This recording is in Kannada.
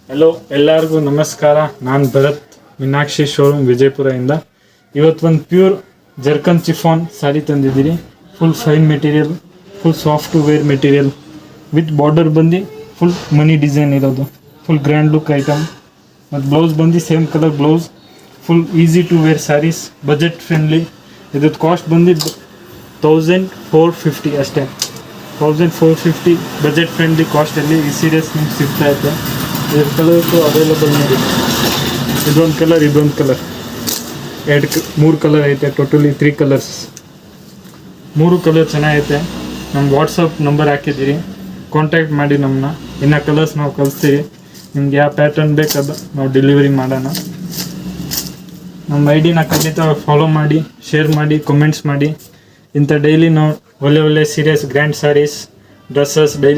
ಹಲೋ ಎಲ್ಲರಿಗೂ ನಮಸ್ಕಾರ. ನಾನು ಭರತ್, ಮೀನಾಕ್ಷಿ ಶೋರೂಮ್ ವಿಜಯಪುರದಿಂದ. ಇವತ್ತು ಒಂದು ಪ್ಯೂರ್ ಜರ್ಕನ್ ಚಿಫಾನ್ ಸ್ಯಾರಿ ತಂದಿದ್ದೀರಿ. Full fine material, full soft to wear material with border ಬಂದು ಫುಲ್ ಮನಿ ಡಿಸೈನ್ ಇರೋದು, ಫುಲ್ ಗ್ರ್ಯಾಂಡ್ ಲುಕ್ ಐಟಮ್. ಮತ್ತು ಬ್ಲೌಸ್ ಬಂದು same colour blouse. Full easy to wear saris, budget friendly. ಇದ್ರದ್ದು ಕಾಸ್ಟ್ ಬಂದು 1450 ಅಷ್ಟೇ. 1450 ಬಜೆಟ್ ಫ್ರೆಂಡ್ಲಿ ಕಾಸ್ಟಲ್ಲಿ ಈ ಸೀರೀಸ್ ನಿಮ್ಗೆ ಸಿಗ್ತಾ ಇದೆ. ಇದ್ರ ಕಲರ್ಸು ಅವೈಲೇಬಲ್ ನೋಡಿ. ಇದೊಂದು ಕಲರ್, ಮೂರು ಕಲರ್ ಐತೆ. ಟೋಟಲಿ 3 ಕಲರ್ಸ್, 3 ಕಲರ್ ಚೆನ್ನಾಗೈತೆ. ನಮ್ಮ ವಾಟ್ಸಪ್ ನಂಬರ್ ಹಾಕಿದ್ದೀರಿ, ಕಾಂಟ್ಯಾಕ್ಟ್ ಮಾಡಿ ನಮ್ಮನ್ನ. ಇನ್ನು ಕಲರ್ಸ್ ನಾವು ಕಳಿಸ್ತೀವಿ. ನಿಮ್ಗೆ ಯಾವ ಪ್ಯಾಟರ್ನ್ ಬೇಕಾದ ನಾವು ಡೆಲಿವರಿ ಮಾಡೋಣ. ನಮ್ಮ ಐಡಿನ ಖಂಡಿತ ಫಾಲೋ ಮಾಡಿ, ಶೇರ್ ಮಾಡಿ, ಕಮೆಂಟ್ಸ್ ಮಾಡಿ. ಇಂಥ ಡೈಲಿ ನಾವು ಒಳ್ಳೆ ಸೀರೀಸ್, ಗ್ರ್ಯಾಂಡ್ ಸ್ಯಾರೀಸ್, ಡ್ರೆಸ್ಸಸ್ ಡೈಲಿ